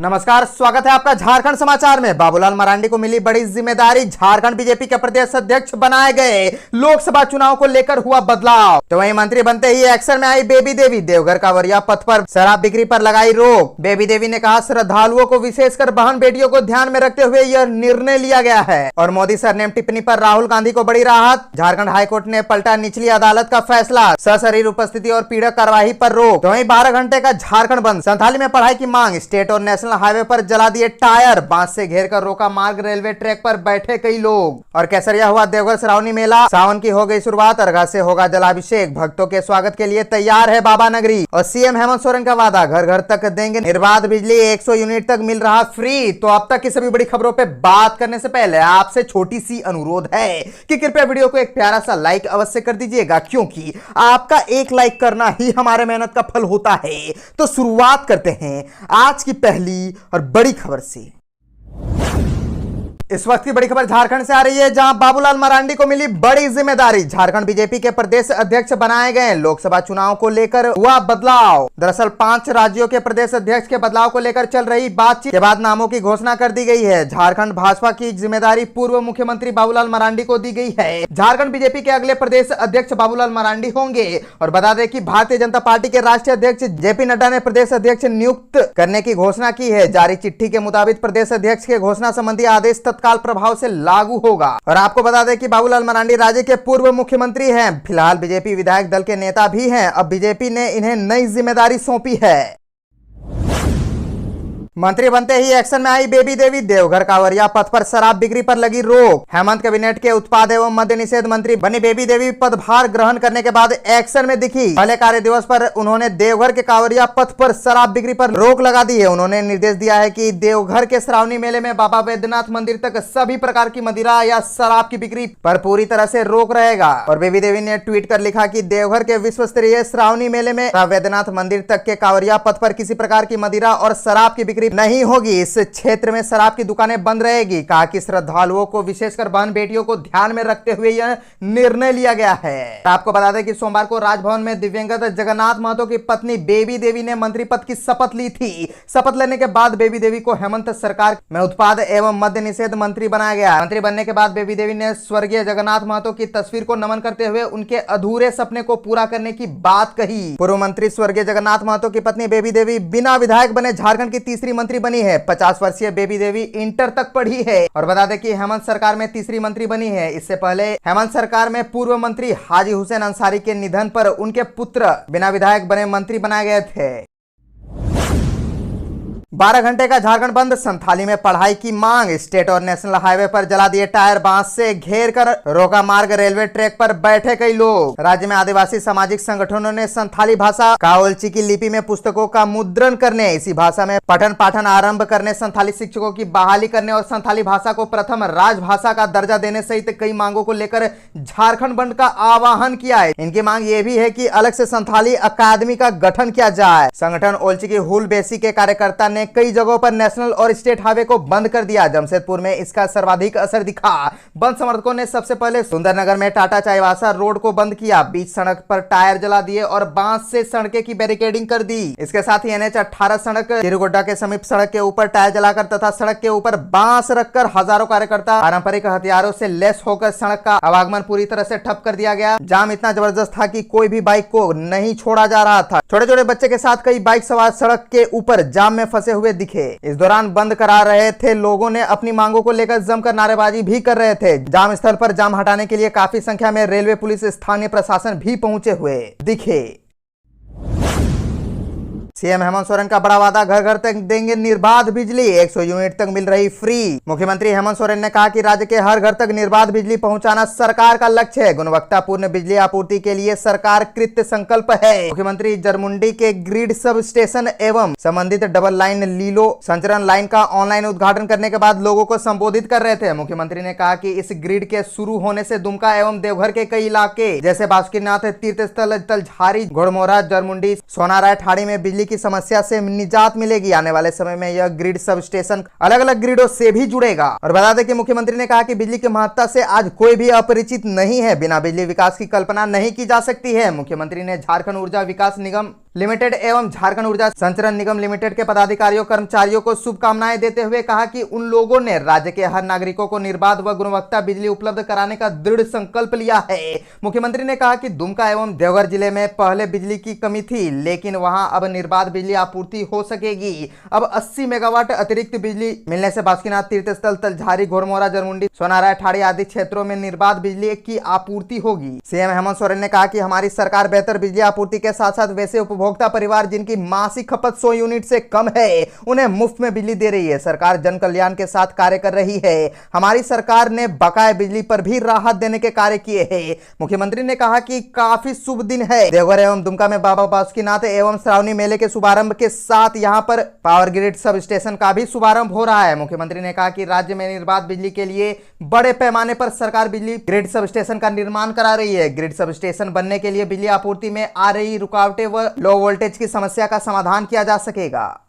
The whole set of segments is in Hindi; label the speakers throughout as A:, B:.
A: नमस्कार, स्वागत है आपका झारखंड समाचार में। बाबूलाल मरांडी को मिली बड़ी जिम्मेदारी, झारखंड बीजेपी के प्रदेश अध्यक्ष बनाए गए। लोकसभा चुनाव को लेकर हुआ बदलाव। तो वहीं मंत्री बनते ही एक्शन में आई बेबी देवी। देवघर कांवरिया पथ पर शराब बिक्री पर लगाई रोक। बेबी देवी ने कहा, श्रद्धालुओं को विशेषकर बहन बेटियों को ध्यान में रखते हुए यह निर्णय लिया गया है। और मोदी सरनेम टिप्पणी पर राहुल गांधी को बड़ी राहत। झारखंड हाईकोर्ट ने पलटा निचली अदालत का फैसला, सशरीर उपस्थिति और पीड़क कार्यवाही पर रोक। तो वहीं 12 घंटे का झारखंड बंद, संथाली में पढ़ाई की मांग। स्टेट और नेशनल हाईवे पर जला दिए टायर, बांस से घेर कर रोका मार्ग। रेलवे ट्रैक पर बैठे कई लोग। और केसरिया हुआ देवघर श्रावणी मेला, सावन की हो गई शुरुआत। अर्घा से होगा जलाभिषेक, भक्तों के स्वागत के लिए तैयार है बाबा नगरी। और सीएम हेमंत सोरेन का वादा, घर घर तक देंगे निर्बाध बिजली, 100 यूनिट तक मिल रहा फ्री। तो अब तक की सभी बड़ी खबरों पे बात करने से पहले आपसे छोटी सी अनुरोध है कि कृपया वीडियो को एक प्यारा सा लाइक अवश्य कर दीजिएगा, क्योंकि आपका एक लाइक करना ही हमारे मेहनत का फल होता है। तो शुरुआत करते हैं आज की पहली और बड़ी खबर से। इस वक्त की बड़ी खबर झारखंड से आ रही है, जहां बाबूलाल मरांडी को मिली बड़ी जिम्मेदारी। झारखंड बीजेपी के प्रदेश अध्यक्ष बनाए गए। लोकसभा चुनाव को लेकर हुआ बदलाव। दरअसल 5 राज्यों के प्रदेश अध्यक्ष के बदलाव को लेकर चल रही बातचीत के बाद नामों की घोषणा कर दी गई है। झारखंड भाजपा की जिम्मेदारी पूर्व मुख्यमंत्री बाबूलाल मरांडी को दी गई है। झारखंड बीजेपी के अगले प्रदेश अध्यक्ष बाबूलाल मरांडी होंगे। और बता दें कि भारतीय जनता पार्टी के राष्ट्रीय अध्यक्ष जेपी नड्डा ने प्रदेश अध्यक्ष नियुक्त करने की घोषणा की है। जारी चिट्ठी के मुताबिक प्रदेश अध्यक्ष के घोषणा संबंधी आदेश तत्काल प्रभाव से लागू होगा। और आपको बता दें कि बाबूलाल मरांडी राज्य के पूर्व मुख्यमंत्री हैं। फिलहाल बीजेपी विधायक दल के नेता भी हैं। अब बीजेपी ने इन्हें नई जिम्मेदारी सौंपी है। मंत्री बनते ही एक्शन में आई बेबी देवी। देवघर कांवरिया पथ पर शराब बिक्री पर लगी रोक। हेमंत कैबिनेट के उत्पाद एवं मद्य निषेध मंत्री बनी बेबी देवी पदभार ग्रहण करने के बाद एक्शन में दिखी। पहले कार्य दिवस पर उन्होंने देवघर के कांवरिया पथ पर शराब बिक्री पर रोक लगा दी है। उन्होंने निर्देश दिया है कि देवघर के श्रावणी मेले में बाबा बैद्यनाथ मंदिर तक सभी प्रकार की मदिरा या शराब की बिक्री पर पूरी तरह से रोक रहेगा। और बेबी देवी ने ट्वीट कर लिखा कि देवघर के विश्व स्तरीय श्रावणी मेले में बैद्यनाथ मंदिर तक के कांवरिया पथ पर किसी प्रकार की मदिरा और शराब की बिक्री नहीं होगी। इस क्षेत्र में शराब की दुकानें बंद रहेगी। कहा कि श्रद्धालुओं को विशेषकर बहन बेटियों को ध्यान में रखते हुए यह निर्णय लिया गया है। आपको बता दें कि सोमवार को राजभवन में दिव्यंगत जगन्नाथ महतो की पत्नी बेबी देवी ने मंत्री पद की शपथ ली थी। शपथ लेने के बाद बेबी देवी को हेमंत सरकार में उत्पाद एवं मद्य निषेध मंत्री बनाया गया। मंत्री बनने के बाद बेबी देवी ने स्वर्गीय जगन्नाथ महतो की तस्वीर को नमन करते हुए उनके अधूरे सपने को पूरा करने की बात कही। पूर्व मंत्री स्वर्गीय जगन्नाथ महतो की पत्नी बेबी देवी बिना विधायक बने झारखंड की तीसरी मंत्री बनी है। 50 वर्षीय बेबी देवी इंटर तक पढ़ी है। और बता दें कि हेमंत सरकार में तीसरी मंत्री बनी है। इससे पहले हेमंत सरकार में पूर्व मंत्री हाजी हुसैन अंसारी के निधन पर उनके पुत्र बिना विधायक बने मंत्री बनाए गए थे। 12 घंटे का झारखंड बंद, संथाली में पढ़ाई की मांग। स्टेट और नेशनल हाईवे पर जला दिए टायर, बांस से घेर कर रोका मार्ग। रेलवे ट्रैक पर बैठे कई लोग। राज्य में आदिवासी सामाजिक संगठनों ने संथाली भाषा काओलची की लिपि में पुस्तकों का मुद्रण करने, इसी भाषा में पठन पाठन आरंभ करने, संथाली शिक्षकों की बहाली करने और संथाली भाषा को प्रथम राजभाषा का दर्जा देने सहित कई मांगों को लेकर झारखंड बंद का आह्वान किया है। इनकी मांग ये भी है कि अलग से संथाली अकादमी का गठन किया जाए। संगठन ओलची की हुल बेसी के कार्यकर्ता ने कई जगहों पर नेशनल और स्टेट हाईवे को बंद कर दिया। जमशेदपुर में इसका सर्वाधिक असर दिखा। बंद समर्थकों ने सबसे पहले सुंदरनगर में टाटा चाईबासा रोड को बंद किया। बीच सड़क पर टायर जला दिए और बांस से सड़कें की बैरिकेडिंग कर दी। इसके साथ ही NH 18 सड़क चिरुगुड्डा के समीप सड़क के ऊपर टायर जलाकर तथा सड़क के ऊपर बांस रखकर हजारों कार्यकर्ता पारंपरिक हथियारों से लैस होकर सड़क का आवागमन पूरी तरह से ठप कर दिया गया। जाम इतना जबरदस्त था कि कोई भी बाइक को नहीं छोड़ा जा रहा था। छोटे छोटे बच्चे के साथ कई बाइक सवार सड़क के ऊपर जाम में फंसे हुए दिखे। इस दौरान बंद करा रहे थे लोगों ने अपनी मांगों को लेकर जमकर नारेबाजी भी कर रहे थे। जाम स्थल पर जाम हटाने के लिए काफी संख्या में रेलवे पुलिस, स्थानीय प्रशासन भी पहुंचे हुए दिखे। सीएम हेमंत सोरेन का बड़ा वादा, घर घर तक देंगे निर्बाध बिजली, 100 यूनिट तक मिल रही फ्री। मुख्यमंत्री हेमंत सोरेन ने कहा कि राज्य के हर घर तक निर्बाध बिजली पहुंचाना सरकार का लक्ष्य है। गुणवत्तापूर्ण बिजली आपूर्ति के लिए सरकार कृत संकल्प है। मुख्यमंत्री जरमुंडी के ग्रिड सब स्टेशन एवं संबंधित डबल लाइन लीलो संचरण लाइन का ऑनलाइन उद्घाटन करने के बाद लोगों को संबोधित कर रहे थे। मुख्यमंत्री ने कहा कि इस ग्रिड के शुरू होने से दुमका एवं देवघर के कई इलाके जैसे बासुकीनाथ तीर्थ स्थल, तलझारी, घोड़मोहरा, जरमुंडी, सोनाराय, ठाड़ी में बिजली की समस्या से निजात मिलेगी। आने वाले समय में यह ग्रिड सब स्टेशन अलग अलग ग्रिडों से भी जुड़ेगा। और बता दें कि मुख्यमंत्री ने कहा कि बिजली की महत्ता से आज कोई भी अपरिचित नहीं है। बिना बिजली विकास की कल्पना नहीं की जा सकती है। मुख्यमंत्री ने झारखंड ऊर्जा विकास निगम लिमिटेड एवं झारखंड ऊर्जा संचरण निगम लिमिटेड के पदाधिकारियों कर्मचारियों को शुभकामनाएं देते हुए कहा कि उन लोगों ने राज्य के हर नागरिकों को निर्बाध व गुणवत्ता बिजली उपलब्ध कराने का दृढ़ संकल्प लिया है। मुख्यमंत्री ने कहा कि दुमका एवं देवघर जिले में पहले बिजली की कमी थी, लेकिन वहां अब निर्बाध बिजली आपूर्ति हो सकेगी। अब 80 मेगावाट अतिरिक्त बिजली मिलने से बासुकीनाथ तीर्थस्थल, तलझारी, घोरमोरा, जरमुंडी, सोनाराय, ठाड़ी आदि क्षेत्रों में निर्बाध बिजली की आपूर्ति होगी। सीएम हेमंत सोरेन ने कहा कि हमारी सरकार बेहतर बिजली आपूर्ति के साथ साथ वैसे उपभोक्ता परिवार जिनकी मासिक खपत 100 यूनिट से कम है, उन्हें मुफ्त में बिजली दे रही है। सरकार जन कल्याण के साथ कार्य कर रही है। हमारी सरकार ने बकाया बिजली पर भी राहत देने के कार्य किए हैं। मुख्यमंत्री ने कहा कि काफी शुभ दिन है। देवघर एवं दुमका में बाबा बासुकीनाथ एवं श्रावणी मेले के शुभारंभ के साथ यहां पर पावर ग्रिड सब स्टेशन का भी शुभारंभ हो रहा है। मुख्यमंत्री ने कहा कि राज्य में निर्बाध बिजली के लिए बड़े पैमाने पर सरकार बिजली ग्रिड सब स्टेशन का निर्माण करा रही है। ग्रिड सब स्टेशन बनने के लिए बिजली आपूर्ति में आ रही रुकावटें व लो वोल्टेज की समस्या का समाधान किया जा सकेगा।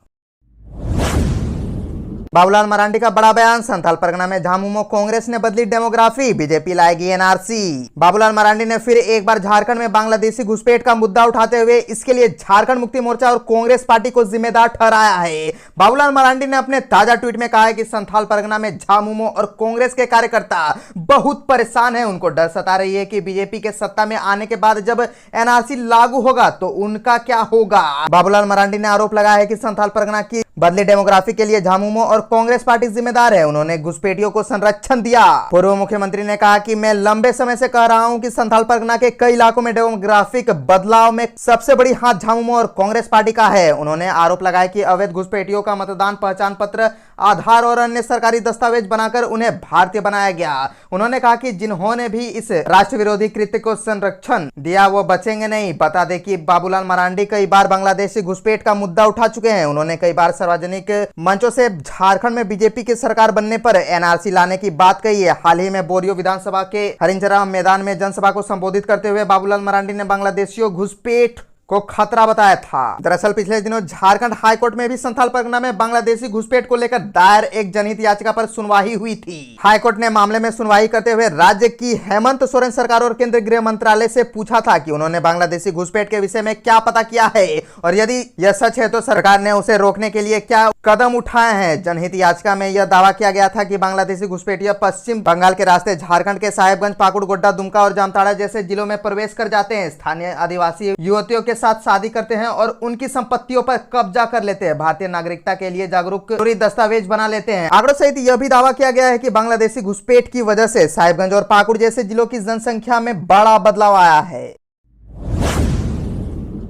A: बाबूलाल मरांडी का बड़ा बयान, संथाल परगना में झामुमो कांग्रेस ने बदली डेमोग्राफी, बीजेपी लाएगी एनआरसी। बाबूलाल मरांडी ने फिर एक बार झारखंड में बांग्लादेशी घुसपैठ का मुद्दा उठाते हुए इसके लिए झारखंड मुक्ति मोर्चा और कांग्रेस पार्टी को जिम्मेदार ठहराया है। बाबूलाल मरांडी ने अपने ताजा ट्वीट में कहा है कि संथाल परगना में झामुमो और कांग्रेस के कार्यकर्ता बहुत परेशान है। उनको डर सता रही है कि बीजेपी के सत्ता में आने के बाद जब एनआरसी लागू होगा तो उनका क्या होगा। बाबूलाल मरांडी ने आरोप लगाया है कि संथाल परगना की बदली डेमोग्राफी के लिए झामुमो और कांग्रेस पार्टी जिम्मेदार है। उन्होंने घुसपैठियों को संरक्षण दिया। पूर्व मुख्यमंत्री ने कहा कि मैं लंबे समय से कह रहा हूं कि संथाल परगना के कई इलाकों में डेमोग्राफिक बदलाव में सबसे बड़ी हाथ झामुमो और कांग्रेस पार्टी का है। उन्होंने आरोप लगाया कि अवैध घुसपैठियों का मतदान पहचान पत्र, आधार और अन्य सरकारी दस्तावेज बनाकर उन्हें भारतीय बनाया गया। उन्होंने कहा कि जिन्होंने भी इस राष्ट्र विरोधी कृत्य को संरक्षण दिया वो बचेंगे नहीं। बता दें कि बाबूलाल मरांडी कई बार बांग्लादेशी घुसपैठ का मुद्दा उठा चुके हैं। उन्होंने कई बार सार्वजनिक मंचों से झारखंड में बीजेपी की सरकार बनने पर एनआरसी लाने की बात कही है। हाल ही में बोरियो विधानसभा के हरिंचरा मैदान में जनसभा को संबोधित करते हुए बाबूलाल मरांडी ने बांग्लादेशियों घुसपैठ को खतरा बताया था। दरअसल पिछले दिनों झारखंड हाईकोर्ट में भी संथाल परगना में बांग्लादेशी घुसपैठ को लेकर दायर एक जनहित याचिका पर सुनवाई हुई थी। हाईकोर्ट ने मामले में सुनवाई करते हुए राज्य की हेमंत सोरेन सरकार और केंद्रीय गृह मंत्रालय से पूछा था कि उन्होंने बांग्लादेशी घुसपैठ के विषय में क्या पता किया है और यदि यह सच है तो सरकार ने उसे रोकने के लिए क्या कदम उठाए हैं। जनहित याचिका में यह दावा किया गया था कि बांग्लादेशी घुसपैठिया पश्चिम बंगाल के रास्ते झारखंड के साहेबगंज, पाकुड़, गोड्डा, दुमका और जामताड़ा जैसे जिलों में प्रवेश कर जाते हैं, स्थानीय आदिवासी युवतियों के साथ शादी करते हैं और उनकी संपत्तियों पर कब्जा कर लेते हैं, भारतीय नागरिकता के लिए जागरूक जरूरी दस्तावेज बना लेते हैं। आंकड़ों सहित यह भी दावा किया गया है कि बांग्लादेशी घुसपैठ की वजह से साहिबगंज और पाकुड़ जैसे जिलों की जनसंख्या में बड़ा बदलाव आया है।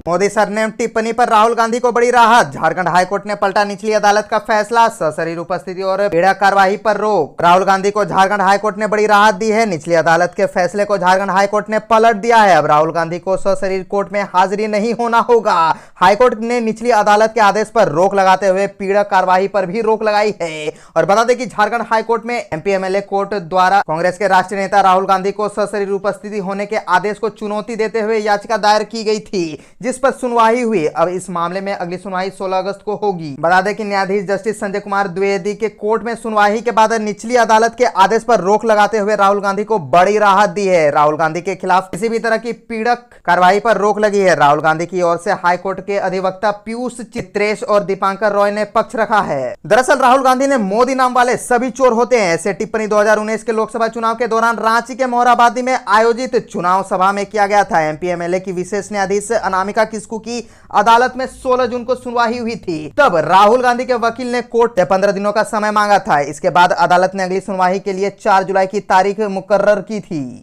A: मोदी सरनेम टिप्पणी पर राहुल गांधी को बड़ी राहत, झारखंड हाईकोर्ट ने पलटा निचली अदालत का फैसला, सशरीर उपस्थिति और भीड़ कार्रवाई पर रोक। राहुल गांधी को झारखंड हाईकोर्ट ने बड़ी राहत दी है। निचली अदालत के फैसले को झारखंड हाईकोर्ट ने पलट दिया है। अब राहुल गांधी को सशरीर कोर्ट में हाजिरी नहीं होना होगा। हाईकोर्ट ने निचली अदालत के आदेश पर रोक लगाते हुए पीड़क कार्रवाई पर भी रोक लगाई है। और बता दें कि झारखंड हाईकोर्ट में एमपी एमएलए कोर्ट द्वारा कांग्रेस के राष्ट्रीय नेता राहुल गांधी को सशरीर उपस्थिति होने के आदेश को चुनौती देते हुए याचिका दायर की गई थी, जिस पर सुनवाई हुई। अब इस मामले में अगली सुनवाई 16 अगस्त को होगी। बता दें कि न्यायाधीश जस्टिस संजय कुमार द्विवेदी के कोर्ट में सुनवाई के बाद निचली अदालत के आदेश पर रोक लगाते हुए राहुल गांधी को बड़ी राहत दी है। राहुल गांधी के खिलाफ किसी भी तरह की पीड़क कार्रवाई पर रोक लगी है। राहुल गांधी की ओर से हाईकोर्ट के अधिवक्ता पीयूष चित्रेश और दीपांकर रॉय ने पक्ष रखा है। दरअसल राहुल गांधी ने मोदी नाम वाले सभी चोर होते हैं ऐसे टिप्पणी 2019 के लोकसभा चुनाव के दौरान रांची के मोहराबादी में आयोजित चुनाव सभा में किया गया था। एमपी एमएलए की विशेष न्यायाधीश अनामिका किस्कू की अदालत में 16 जून को सुनवाई हुई थी। तब राहुल गांधी के वकील ने कोर्ट से 15 दिनों का समय मांगा था। इसके बाद अदालत ने अगली सुनवाई के लिए 4 जुलाई की तारीख मुकर्रर की थी।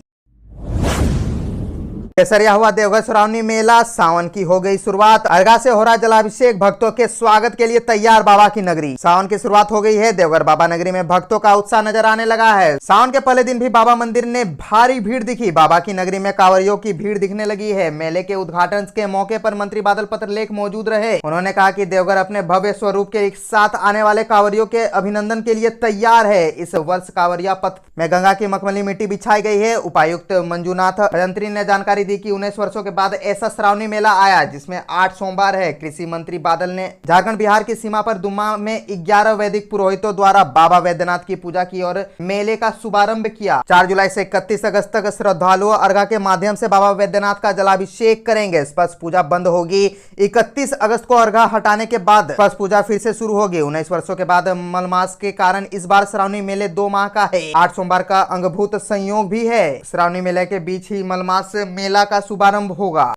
A: केसरिया हुआ देवघर श्रावणी मेला, सावन की हो गई शुरुआत, अर्घा से हो रहा जलाभिषेक, भक्तों के स्वागत के लिए तैयार बाबा की नगरी। सावन की शुरुआत हो गई है। देवघर बाबा नगरी में भक्तों का उत्साह नजर आने लगा है। सावन के पहले दिन भी बाबा मंदिर ने भारी भीड़ दिखी। बाबा की नगरी में कांवरियों की भीड़ दिखने लगी है। मेले के उद्घाटन के मौके पर मंत्री बादल पत्रलेख मौजूद रहे। उन्होंने कहा कि देवघर अपने भव्य स्वरूप के साथ आने वाले कांवरियों के अभिनंदन के लिए तैयार है। इस वर्ष कांवरिया पथ में गंगा की मखमली मिट्टी बिछाई गई है। उपायुक्त मंजूनाथ भजंत्री ने जानकारी जानकारी दी कि 19 वर्षों के बाद ऐसा श्रावणी मेला आया जिसमें 8 सोमवार है। कृषि मंत्री बादल ने झारखंड बिहार की सीमा पर दुम्मा में 11 वैदिक पुरोहितों द्वारा बाबा वैद्यनाथ की पूजा की और मेले का शुभारंभ किया। 4 जुलाई से 31 अगस्त तक श्रद्धालु अर्घा के माध्यम से बाबा वैद्यनाथ का जलाभिषेक करेंगे। स्पर्श पूजा बंद होगी। 31 अगस्त को अर्घा हटाने के बाद स्पर्श पूजा फिर से शुरू होगी। 19 वर्षों के बाद मलमास के कारण इस बार श्रावणी मेले 2 माह का है। 8 सोमवार का अंगभूत संयोग भी है। श्रावणी मेले के बीच ही मलमास मेला का शुभारंभ होगा।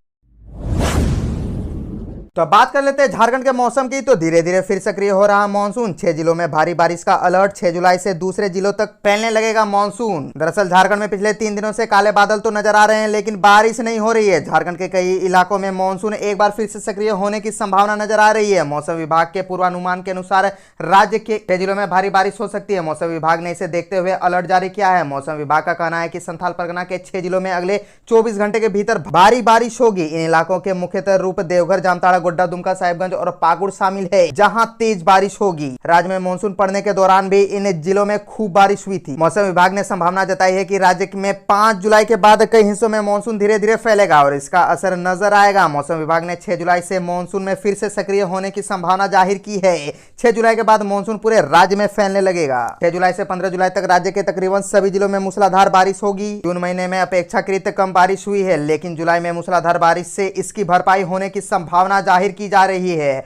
A: तो अब बात कर लेते हैं झारखंड के मौसम की। तो धीरे धीरे फिर सक्रिय हो रहा मानसून। 6 जिलों में भारी बारिश का अलर्ट। 6 जुलाई से दूसरे जिलों तक फैलने लगेगा मानसून। दरअसल झारखंड में पिछले 3 दिनों से काले बादल तो नजर आ रहे हैं, लेकिन बारिश नहीं हो रही है। झारखंड के कई इलाकों में मानसून एक बार फिर से सक्रिय होने की संभावना नजर आ रही है। मौसम विभाग के पूर्वानुमान के अनुसार राज्य के 6 जिलों में भारी बारिश हो सकती है। मौसम विभाग ने इसे देखते हुए अलर्ट जारी किया है। मौसम विभाग का कहना है कि संथाल परगना के 6 जिलों में अगले 24 घंटे के भीतर भारी बारिश होगी। इन इलाकों के मुख्यतः रूप देवघर, जामताड़ा, गोड्डा, दुमका, साहिबगंज और पाकुड़ शामिल है, जहां तेज बारिश होगी। राज्य में मानसून पड़ने के दौरान भी इन जिलों में खूब बारिश हुई थी। मौसम विभाग ने संभावना जताई है कि राज्य में 5 जुलाई के बाद कई हिस्सों में मानसून धीरे धीरे फैलेगा और इसका असर नजर आएगा। मौसम विभाग ने 6 जुलाई से मानसून में फिर से सक्रिय होने की संभावना जाहिर की है। 6 जुलाई के बाद मानसून पूरे राज्य में फैलने लगेगा। 6 जुलाई से 15 जुलाई तक राज्य के तकरीबन सभी जिलों में मूसलाधार बारिश होगी। जून महीने में अपेक्षाकृत कम बारिश हुई है, लेकिन जुलाई में मूसलाधार बारिश से इसकी भरपाई होने की संभावना जाहिर की जा रही है।